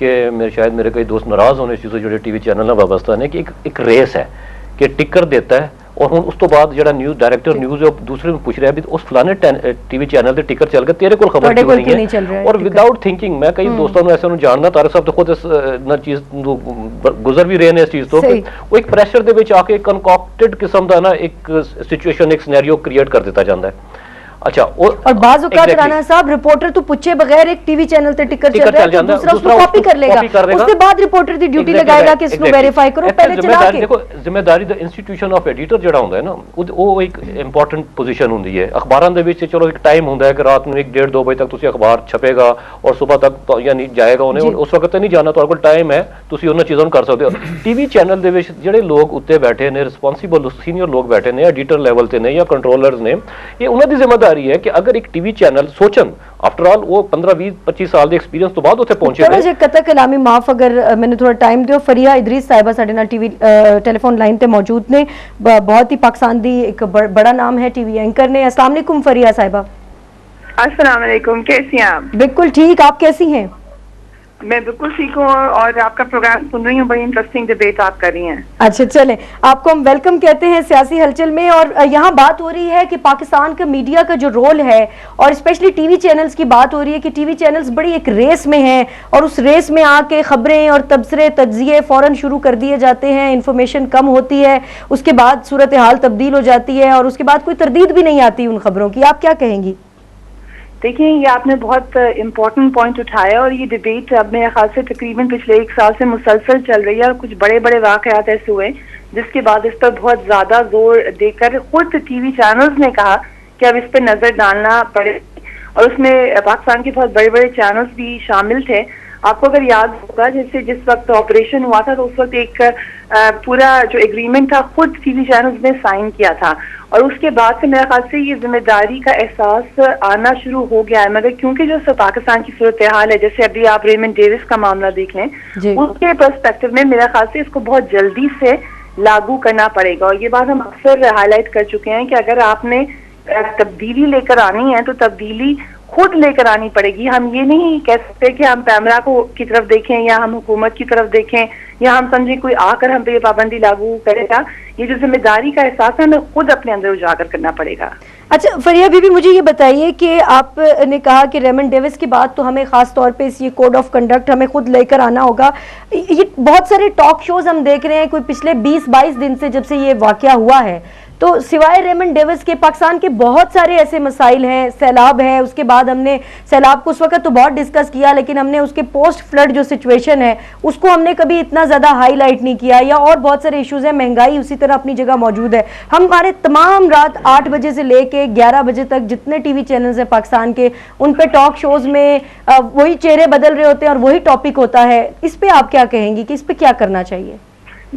کہ شاید میرے کئی دوست ناراض ہونے اس چیز سے جڑے ٹی وی چینل نال وابستہ نے کہ ایک ریس ہے کہ ٹکر دیتا ہے اور ہوں اس تو بعد جڑا نیوز ڈائریکٹر نیوز ہے دوسرے میں پوچھ رہا ہے بھی اس فلانے ٹی وی چینل تے ٹکر چل گیا تیرے کول خبر کیوں نہیں ہے اور وداؤٹ تھنکنگ میں کئی دوستوں نے ایسے انہوں جاننا طارق صاحب تو خود اس چیز گزر بھی رہے ہیں اس چیز تو وہ ایک پریشر دے وچ آ کے کنکاکٹڈ قسم دا نا ایک سچویشن ایک سینیریو کریٹ کر دیتا جاندا ہے. اچھا اور بعض اوقات رانا صاحب رپورٹر تو پوچھے بغیر ایک ٹی وی چینل تے ٹکر چل رہا ہے دوسرا اس کو کاپی کر لے گا اس کے بعد رپورٹر دی ڈیوٹی لگائے گا کہ اس کو ویریفائی کرو پہلے چلا کے. دیکھو ذمہ داری دا انسٹیٹیوشن آف ایڈیٹر جڑا ہوندا ہے نا وہ ایک امپورٹنٹ پوزیشن ہوندی ہے. اخباراں دے وچ چلو ایک ٹائم ہوندا ہے کہ رات نوں 1-1:30-2 بجے تک تسی اخبار چھپے گا اور صبح تک یعنی جائے گا انہیں اس وقت نہیں جانا تہاڈے کول ٹائم ہے تسی انہاں چیزاں کر سکدے ہو. ٹی وی چینل دے وچ جڑے لوگ اوتے بیٹھے نے رسپانسیبل سینئر لوگ بیٹھے نے ایڈیٹر لیول تے نے یا کنٹرولرز نے یہ انہاں دی ذمہ داری ہے کہ اگر ایک ٹی وی چینل سوچن آفٹر آل وہ 15-20-25 سال دے ایکسپیرینس تو بعد اتنے پہنچے تھوڑا جے قطع کلامی معاف اگر میں نے تھوڑا ٹائم دیو. فریہ ادریس صاحبہ ساڈے نال ٹی وی ٹیلی فون لائن تے موجود نے بہت ہی پاکستان دی ایک بڑا نام ہے ٹی وی اینکر نے. السلام علیکم فریہ صاحبہ. السلام علیکم کیسی ہیں آپ؟ بالکل ٹھیک آپ کیسی ہیں؟ میں بالکل ٹھیک ہوں اور آپ کا پروگرام سن رہی ہوں بڑی انٹرسٹنگ ڈیبیٹ آپ کر رہی ہیں. اچھا چلیں آپ کو ہم ویلکم کہتے ہیں سیاسی ہلچل میں. اور یہاں بات ہو رہی ہے کہ پاکستان کا میڈیا کا جو رول ہے اور اسپیشلی ٹی وی چینلز کی بات ہو رہی ہے کہ ٹی وی چینلز بڑی ایک ریس میں ہیں اور اس ریس میں آ کے خبریں اور تبصرے تجزیے فوراً شروع کر دیے جاتے ہیں. انفارمیشن کم ہوتی ہے اس کے بعد صورتحال تبدیل ہو جاتی ہے اور اس کے بعد کوئی تردید بھی نہیں آتی ان خبروں کی. آپ کیا کہیں گی؟ دیکھیں یہ آپ نے بہت امپورٹنٹ پوائنٹ اٹھایا اور یہ ڈیبیٹ اب میرے خیال سے تقریباً پچھلے 1 سال سے مسلسل چل رہی ہے اور کچھ بڑے بڑے واقعات ایسے ہوئے جس کے بعد اس پر بہت زیادہ زور دے کر خود ٹی وی چینلز نے کہا کہ اب اس پہ نظر ڈالنا پڑے اور اس میں پاکستان کے بہت بڑے بڑے چینلز بھی شامل تھے. آپ کو اگر یاد ہوگا جیسے جس وقت آپریشن ہوا تھا تو اس وقت ایک پورا جو ایگریمنٹ تھا خود ٹی وی چینلز نے سائن کیا تھا اور اس کے بعد سے میرے خیال سے یہ ذمہ داری کا احساس آنا شروع ہو گیا ہے. مگر کیونکہ جو پاکستان کی صورتحال ہے جیسے ابھی آپ ریمنڈ ڈیوس کا معاملہ دیکھ لیں اس کے پرسپیکٹو میں میرے خیال سے اس کو بہت جلدی سے لاگو کرنا پڑے گا. اور یہ بات ہم اکثر ہائی لائٹ کر چکے ہیں کہ اگر آپ نے تبدیلی لے کر آنی ہے تو تبدیلی خود لے کر آنی پڑے گی. ہم یہ نہیں کہہ سکتے کہ ہم پیمرا کی طرف دیکھیں یا ہم حکومت کی طرف دیکھیں یا ہم سمجھیں کوئی آ کر ہم پہ یہ پابندی لاگو کرے گا. یہ جو ذمہ داری کا احساس ہے ہمیں خود اپنے اندر اجاگر کرنا پڑے گا. اچھا فریہ بی بی مجھے یہ بتائیے کہ آپ نے کہا کہ ریمنڈ ڈیوس کی بات تو ہمیں خاص طور پہ یہ کوڈ آف کنڈکٹ ہمیں خود لے کر آنا ہوگا. یہ بہت سارے ٹاک شوز ہم دیکھ رہے ہیں کوئی پچھلے 20-22 دن سے جب سے یہ واقعہ ہوا ہے تو سوائے ریمنڈ ڈیوس کے پاکستان کے بہت سارے ایسے مسائل ہیں. سیلاب ہے اس کے بعد ہم نے سیلاب کو اس وقت تو بہت ڈسکس کیا لیکن ہم نے اس کے پوسٹ فلڈ جو سچویشن ہے اس کو ہم نے کبھی اتنا زیادہ ہائی لائٹ نہیں کیا. یا اور بہت سارے ایشوز ہیں. مہنگائی اسی طرح اپنی جگہ موجود ہے. ہمارے تمام رات 8 بجے سے لے کے 11 بجے تک جتنے ٹی وی چینلز ہیں پاکستان کے ان پہ ٹاک شوز میں وہی چہرے بدل رہے ہوتے ہیں اور وہی ٹاپک ہوتا ہے. اس پہ آپ کیا کہیں گی کہ اس پہ کیا کرنا چاہیے؟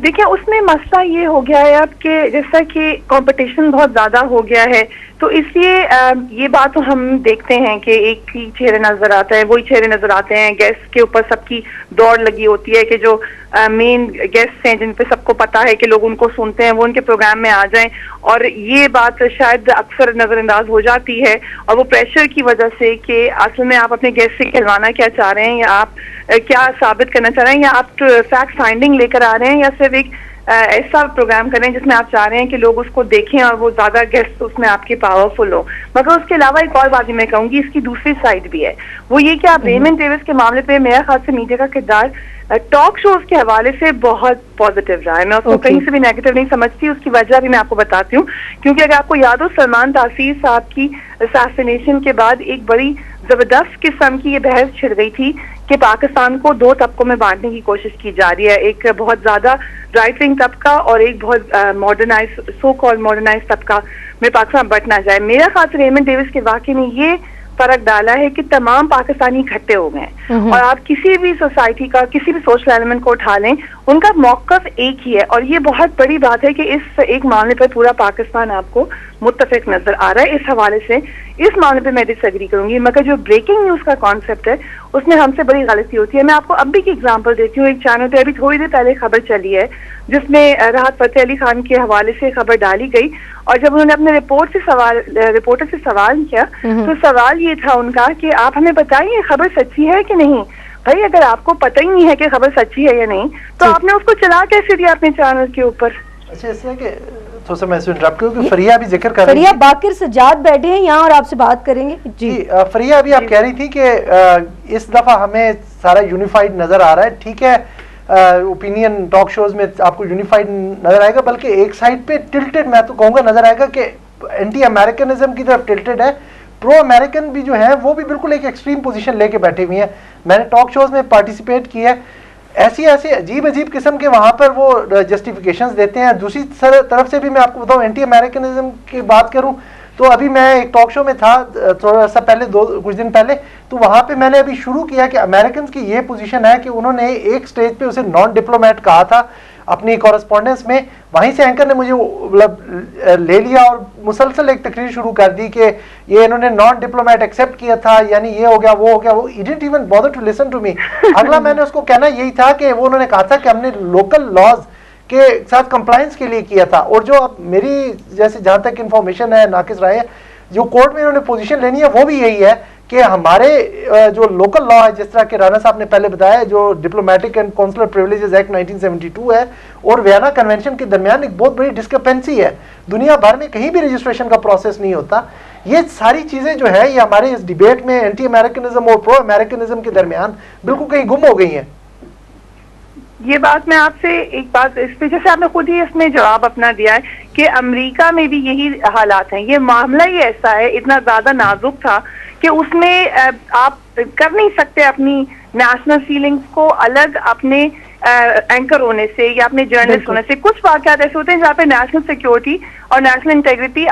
دیکھیں اس میں مسئلہ یہ ہو گیا ہے اب کہ جیسا کہ کمپٹیشن بہت زیادہ ہو گیا ہے تو اس لیے یہ بات ہم دیکھتے ہیں کہ ایک ہی چہرے نظر آتا ہے وہی چہرے نظر آتے ہیں. گیسٹ کے اوپر سب کی دوڑ لگی ہوتی ہے کہ جو مین گیسٹ ہیں جن پہ سب کو پتا ہے کہ لوگ ان کو سنتے ہیں وہ ان کے پروگرام میں آ جائیں اور یہ بات شاید اکثر نظر انداز ہو جاتی ہے اور وہ پریشر کی وجہ سے کہ اصل میں آپ اپنے گیسٹ سے کھلوانا کیا چاہ رہے ہیں یا آپ کیا ثابت کرنا چاہ رہے ہیں یا آپ فیکٹ فائنڈنگ لے کر آ رہے ہیں یا صرف ایک ایسا پروگرام کریں جس میں آپ چاہ رہے ہیں کہ لوگ اس کو دیکھیں اور وہ زیادہ گیسٹ اس میں آپ کے پاورفل ہو. مگر اس کے علاوہ ایک اور بات میں کہوں گی اس کی دوسری سائڈ بھی ہے وہ یہ کہ آپ ریمنڈ ڈیوس کے معاملے پہ میرے خیال سے میڈیا کا کردار ٹاک شوز کے حوالے سے بہت پازیٹیو رہا ہے. میں اس کو کہیں سے بھی نیگیٹو نہیں سمجھتی. اس کی وجہ بھی میں آپ کو بتاتی ہوں کیونکہ اگر آپ کو یاد ہو سلمان تاثیر صاحب کی اساسینیشن کے بعد ایک بڑی زبردست قسم کی یہ بحث چھڑ گئی تھی کہ پاکستان کو 2 طبقوں میں بانٹنے کی کوشش کی جا رہی ہے. ایک بہت زیادہ رائٹ ونگ طبقہ اور ایک بہت ماڈرنائز سو کال ماڈرنائز طبقہ میں پاکستان بٹنا جائے. میرا خیال سے ریمنڈ ڈیوس کے واقعے میں یہ فرق ڈالا ہے کہ تمام پاکستانی اکٹھے ہو گئے اور آپ کسی بھی سوسائٹی کا کسی بھی سوشل ایلیمنٹ کو اٹھا لیں ان کا موقف ایک ہی ہے اور یہ بہت بڑی بات ہے کہ اس ایک معاملے پر پورا پاکستان آپ کو متفق نظر آ رہا ہے. اس حوالے سے اس معاملے پہ میں ڈس ایگری کروں گی مگر جو بریکنگ نیوز کا کانسیپٹ ہے اس میں ہم سے بڑی غلطی ہوتی ہے. میں آپ کو ابھی کی ایگزامپل دیتی ہوں. ایک چینل پہ ابھی تھوڑی دیر پہلے خبر چلی ہے جس میں راحت فتح علی خان کے حوالے سے خبر ڈالی گئی اور جب انہوں نے اپنے رپورٹر سے سوال کیا تو سوال یہ تھا ان کا کہ آپ ہمیں بتائیے خبر سچی ہے کہ نہیں. بھائی اگر آپ کو پتہ ہی نہیں ہے کہ خبر سچی ہے یا نہیں تو آپ نے اس کو چلا کیسے دیا اپنے چینل کے اوپر؟ اچھا اس طرح کہ تھوڑا سا میں اس میں انٹرپٹ کروں کہ فریہ بھی ذکر کر رہی فریہ تھی. باقر سجاد بیٹھے ہیں یہاں اور آپ سے بات کریں گے. جی فریہ ابھی آپ کہہ رہی تھی کہ اس دفعہ ہمیں سارا یونیفائڈ نظر آ رہا ہے. ٹھیک ہے اوپینین ٹاک شوز میں آپ کو یونیفائڈ نظر آئے گا, بلکہ ایک سائڈ پہ ٹلٹڈ میں تو کہوں گا نظر آئے گا کہ اینٹی امریکنزم کی طرف ٹلٹڈ ہے. پرو امریکن بھی جو ہیں وہ بھی بالکل ایک ایکسٹریم پوزیشن لے کے بیٹھے ہوئے ہیں. میں نے ٹاک شوز میں پارٹیسپیٹ کیا ہے, ایسی عجیب قسم کے وہاں پر وہ جسٹیفیکیشنز دیتے ہیں. دوسری طرف سے بھی میں آپ کو بتاؤں اینٹی امریکنزم کی بات کروں تو ابھی میں ایک ٹاک شو میں تھا تھوڑا سا پہلے کچھ دن پہلے, تو وہاں پہ میں نے ابھی شروع کیا کہ امریکنز کی یہ پوزیشن ہے کہ انہوں نے ایک سٹیج پہ اسے نان ڈپلومیٹ کہا تھا اپنی کورسپونڈنس میں. وہیں سے اینکر نے مجھے مطلب لے لیا اور مسلسل ایک تقریر شروع کر دی کہ یہ انہوں نے نان ڈپلومیٹ ایکسیپٹ کیا تھا, یعنی یہ ہو گیا وہ ہو گیا. وہ he didn't even bother to listen to me. اگلا میں نے اس کو کہنا یہی تھا کہ وہ انہوں نے کہا تھا کہ ہم نے لوکل لاز کے ساتھ کمپلائنس کے لیے کیا تھا. اور جو اب میری جیسے جہاں تک انفارمیشن ہے ناقص رائے ہے, جو کورٹ میں انہوں نے پوزیشن لینی ہے وہ بھی یہی ہے کہ ہمارے جو لوکل لا ہے, جس طرح کہ رانا صاحب نے پہلے بتایا, جو ڈپلومیٹک اینڈ کونسلر پریویلیجز ایکٹ 1972 ہے اور ویانا کنونشن کے درمیان ایک بہت بڑی ڈسکرپنسی ہے. دنیا بھر میں کہیں بھی رجسٹریشن کا پروسیس نہیں ہوتا. یہ ساری چیزیں جو ہیں یہ ہمارے اس ڈیبیٹ میں اینٹی امریکنزم اور پرو امریکنزم کے درمیان بالکل کہیں گم ہو گئی ہیں. یہ بات میں آپ سے ایک بات اس پہ جیسے آپ نے خود ہی اس میں جواب اپنا دیا ہے کہ امریکہ میں بھی یہی حالات ہیں. یہ معاملہ ہی ایسا ہے, اتنا زیادہ نازک تھا کہ اس میں آپ کر نہیں سکتے اپنی نیشنل فیلنگز کو الگ اپنے اینکر ہونے سے یا اپنے جرنلسٹ ہونے سے. کچھ واقعات ایسے ہوتے ہیں جہاں پہ نیشنل سیکیورٹی اور نیشنل انٹیگریٹی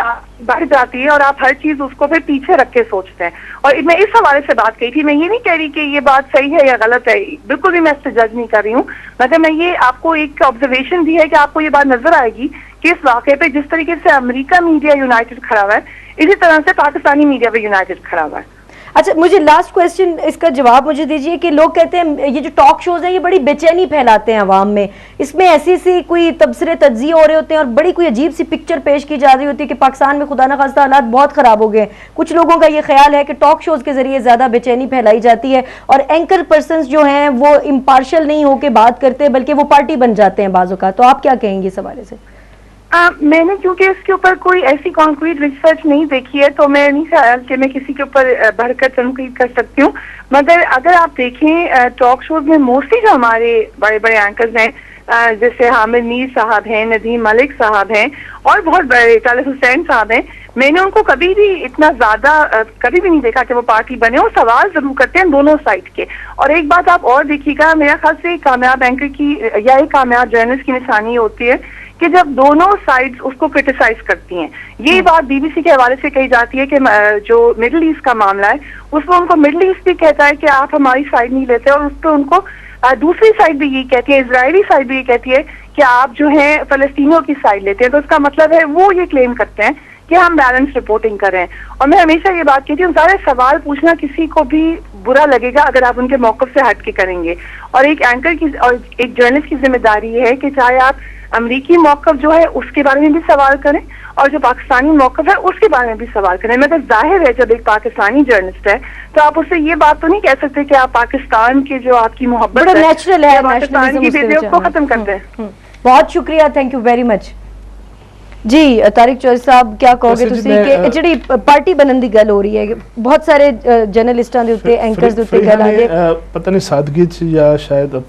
بڑھ جاتی ہے اور آپ ہر چیز اس کو پھر پیچھے رکھ کے سوچتے ہیں. اور میں اس حوالے سے بات کہی تھی, میں یہ نہیں کہہ رہی کہ یہ بات صحیح ہے یا غلط ہے, بالکل بھی میں اس سے جج نہیں کر رہی ہوں, مگر میں یہ آپ کو ایک آبزرویشن دی ہے کہ آپ کو یہ بات نظر آئے گی کہ اس واقعے پہ جس طریقے سے امریکہ میڈیا یونائٹڈ کھڑا ہوا ہے, اسی طرح سے پاکستانی میڈیا بھی یونائٹڈ کھڑا ہوا ہے. اچھا مجھے لاسٹ کویسچن اس کا جواب مجھے دیجیے کہ لوگ کہتے ہیں یہ جو ٹاک شوز ہیں یہ بڑی بے چینی پھیلاتے ہیں عوام میں, اس میں ایسی کوئی تبصرے تجزیے ہو رہے ہوتے ہیں اور بڑی کوئی عجیب سی پکچر پیش کی جا رہی ہوتی ہے کہ پاکستان میں خدا نخواستہ حالات بہت خراب ہو گئے ہیں. کچھ لوگوں کا یہ خیال ہے کہ ٹاک شوز کے ذریعے زیادہ بے چینی پھیلائی جاتی ہے اور اینکر پرسنز جو ہیں وہ امپارشل نہیں ہو کے بات کرتے بلکہ وہ پارٹی بن جاتے ہیں بعض اوقات. تو آپ کیا کہیں گے اس حوالے سے؟ میں نے کیونکہ اس کے اوپر کوئی ایسی کانکریٹ ریسرچ نہیں دیکھی ہے تو میں نہیں خیال کہ میں کسی کے اوپر بڑھ کر تنقید کر سکتی ہوں. مگر اگر آپ دیکھیں ٹاک شوز میں موسٹلی جو ہمارے بڑے بڑے اینکرز ہیں جیسے حامد میر صاحب ہیں, ندیم ملک صاحب ہیں اور بہت بڑے طالب حسین صاحب ہیں, میں نے ان کو کبھی بھی اتنا زیادہ کبھی بھی نہیں دیکھا کہ وہ پارٹی بنے. اور سوال ضرور کرتے ہیں دونوں سائڈ کے. اور ایک بات آپ اور دیکھیے گا, میرا خیال سے کامیاب اینکر کی یا ایک کامیاب جرنلسٹ کی نشانی ہوتی ہے کہ جب دونوں سائڈز اس کو کرٹیسائز کرتی ہیں. یہی بات بی بی سی کے حوالے سے کہی جاتی ہے کہ جو مڈل ایسٹ کا معاملہ ہے اس میں ان کو مڈل ایسٹ بھی کہتا ہے کہ آپ ہماری سائڈ نہیں لیتے, اور اس پہ ان کو دوسری سائڈ بھی یہی کہتی ہے, اسرائیلی سائڈ بھی یہ کہتی ہے کہ آپ جو ہیں فلسطینیوں کی سائڈ لیتے ہیں. تو اس کا مطلب ہے وہ یہ کلیم کرتے ہیں کہ ہم بیلنس رپورٹنگ کر رہے ہیں. اور میں ہمیشہ یہ بات کہتی ہوں سارے سوال پوچھنا کسی کو بھی برا لگے گا اگر آپ ان کے موقف سے ہٹ کے کریں گے. اور ایک اینکر کی اور ایک جرنلسٹ کی ذمہ داری یہ ہے کہ چاہے آپ امریکی موقف جو ہے اس کے بارے میں بھی سوال کریں اور جو پاکستانی موقف ہے اس کے بارے میں بھی سوال کریں. مگر ظاہر ہے جب ایک پاکستانی جرنلسٹ ہے تو آپ اس سے یہ بات تو نہیں کہہ سکتے کہ آپ پاکستان کے جو آپ کی محبت ہے نیچرل ہے پاکستان کی ویڈیو کو ختم کرتے ہیں. بہت شکریہ, تھینک یو ویری مچ. جی طارق چوہدری صاحب کیا کہو گے تسی کہ جڑی پارٹی بنن دی گل ہو رہی ہے بہت سارے جرنلسٹاں دے اوتے اینکرز دے اوتے گل آ رہی ہے, پتہ نہیں سادگی یا شاید